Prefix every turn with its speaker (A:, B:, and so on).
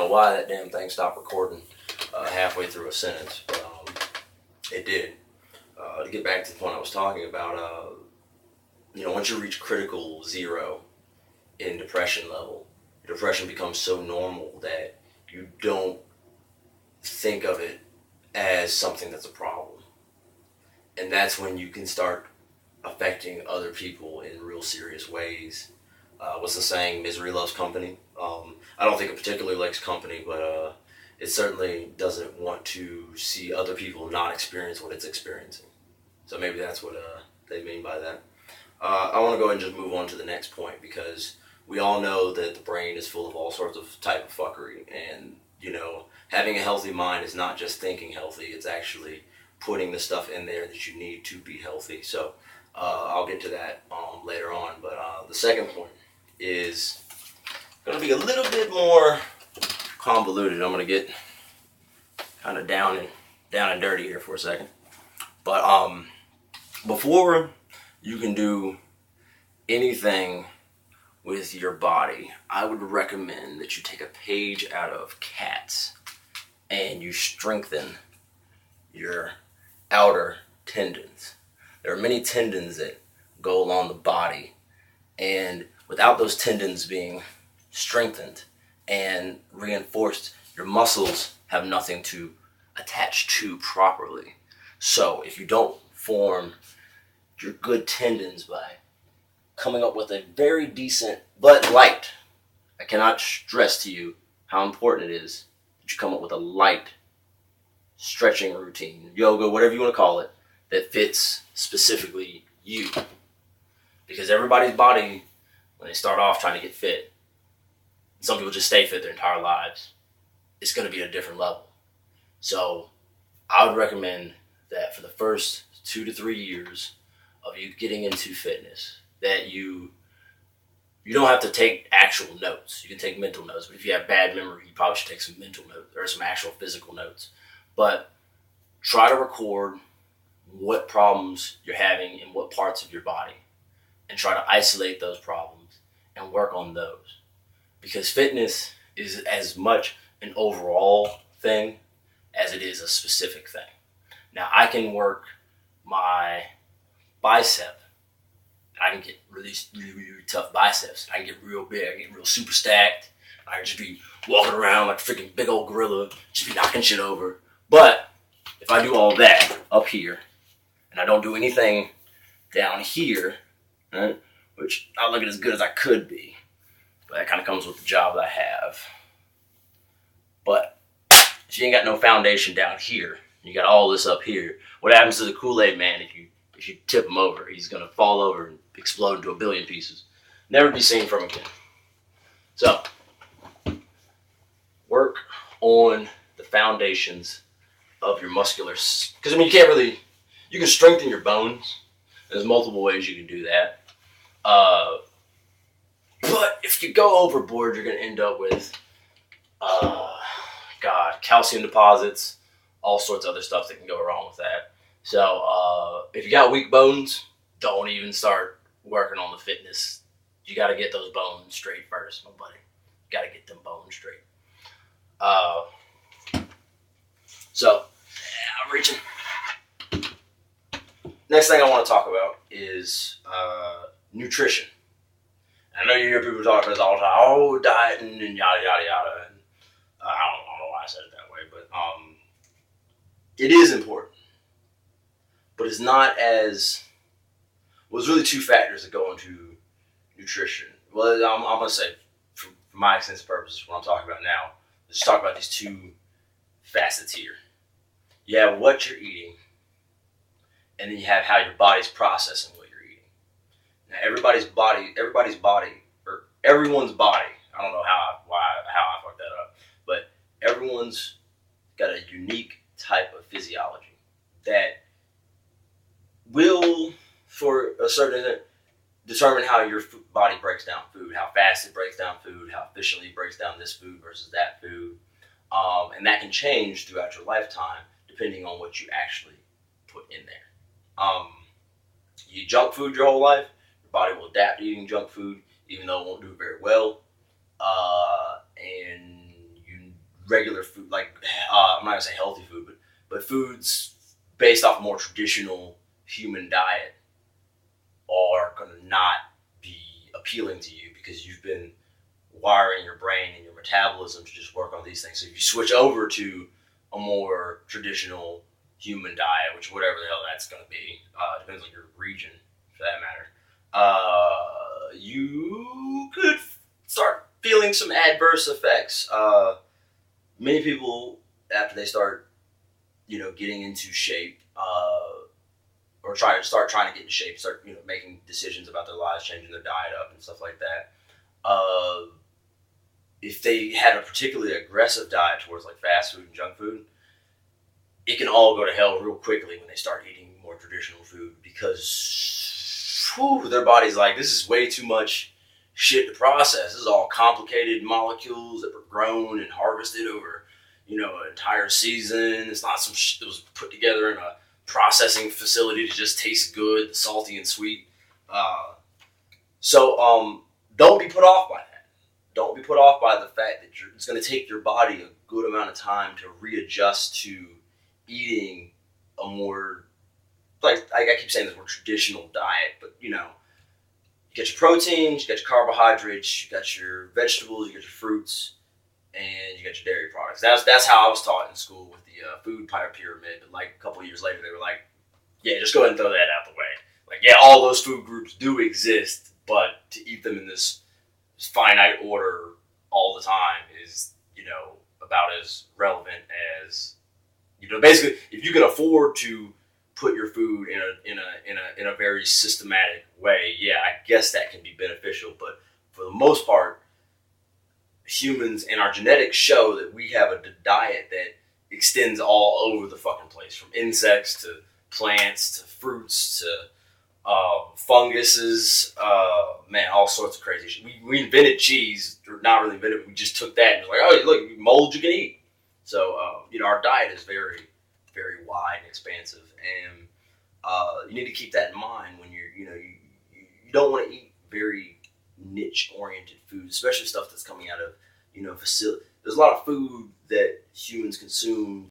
A: know why that damn thing stopped recording halfway through a sentence, but it did. To get back to the point I was talking about, once you reach critical zero in depression level, depression becomes so normal that you don't think of it as something that's a problem. And that's when you can start affecting other people in real serious ways. What's the saying? Misery loves company. I don't think it particularly likes company, but it certainly doesn't want to see other people not experience what it's experiencing. So maybe that's what they mean by that. I want to go ahead and just move on to the next point, because we all know that the brain is full of all sorts of type of fuckery, and having a healthy mind is not just thinking healthy, it's actually putting the stuff in there that you need to be healthy. So I'll get to that later on, but the second point is going to be a little bit more convoluted. I'm going to get kind of down and dirty here for a second. But before you can do anything with your body, I would recommend that you take a page out of Cats and you strengthen your outer tendons. There are many tendons that go along the body, and without those tendons being strengthened and reinforced, your muscles have nothing to attach to properly. So if you don't form your good tendons by coming up with a very decent but light, I cannot stress to you how important it is that you come up with a light stretching routine, yoga, whatever you want to call it, that fits specifically you. Because everybody's body, when they start off trying to get fit, some people just stay fit their entire lives, it's going to be at a different level. So I would recommend that for the first 2 to 3 years of you getting into fitness, that you don't have to take actual notes. You can take mental notes, but if you have bad memory, you probably should take some mental notes or some actual physical notes. But try to record what problems you're having in what parts of your body, and try to isolate those problems and work on those. Because fitness is as much an overall thing as it is a specific thing. Now, I can work my bicep, and I can get really tough biceps. I can get real big, I can get real super stacked. I can just be walking around like a freaking big old gorilla, just be knocking shit over. But if I do all that up here, and I don't do anything down here, right, which I look at as good as I could be, but that kind of comes with the job that I have. But if you ain't got no foundation down here, you got all this up here, what happens to the Kool-Aid man if you tip him over? He's going to fall over and explode into a billion pieces. Never be seen from again. So, work on the foundations of your muscular, because you can strengthen your bones. There's multiple ways you can do that. But if you go overboard, you're going to end up with, calcium deposits, all sorts of other stuff that can go wrong with that. So if you got weak bones, don't even start working on the fitness. You got to get those bones straight first, my buddy. You got to get them bones straight. I'm reaching. Next thing I want to talk about is nutrition. I know you hear people talking this all the time, dieting and yada, yada, yada. And, I don't know why I said it that way, but it is important. But it's not as... Well, there's really two factors that go into nutrition. Well, I'm going to say, for my extensive purposes, what I'm talking about now, let's talk about these two facets here. You have what you're eating, and then you have how your body's processing what you're eating. Now, everyone's body, I don't know how I fucked that up, but everyone's got a unique type of physiology that will, for a certain extent, determine how your body breaks down food, how fast it breaks down food, how efficiently it breaks down this food versus that food. And that can change throughout your lifetime depending on what you actually put in there. You eat junk food your whole life, your body will adapt to eating junk food, even though it won't do very well. And you gonna say healthy food, but foods based off a more traditional human diet are gonna not be appealing to you because you've been wiring your brain and your metabolism to just work on these things. So if you switch over to a more traditional human diet, which whatever the hell that's going to be, depends on your region for that matter, you could start feeling some adverse effects. Many people, after they start, getting into shape, or trying to get in shape, start making decisions about their lives, changing their diet up and stuff like that. If they had a particularly aggressive diet towards like fast food and junk food, it can all go to hell real quickly when they start eating more traditional food because their body's like, this is way too much shit to process. This is all complicated molecules that were grown and harvested over, an entire season. It's not some shit that was put together in a processing facility to just taste good, salty and sweet. So don't be put off by that. Don't be put off by the fact that it's going to take your body a good amount of time to readjust to eating a more, like I keep saying, this more traditional diet. But you get your proteins, you got your carbohydrates, you got your vegetables, you got your fruits, and you got your dairy products. That's how I was taught in school with the food pyramid. But like a couple of years later, they were like, yeah, just go ahead and throw that out the way. Like, yeah, all those food groups do exist, but to eat them in this finite order all the time is, about as relevant as, basically, if you can afford to put your food in a very systematic way, yeah, I guess that can be beneficial. But for the most part, humans and our genetics show that we have a diet that extends all over the fucking place, from insects to plants to fruits to funguses, all sorts of crazy shit. We invented cheese, or not really invented, but we just took that and was like, oh, look, mold you can eat. So, our diet is very, very wide and expansive, and you need to keep that in mind when you don't want to eat very niche-oriented food, especially stuff that's coming out of, facility. There's a lot of food that humans consume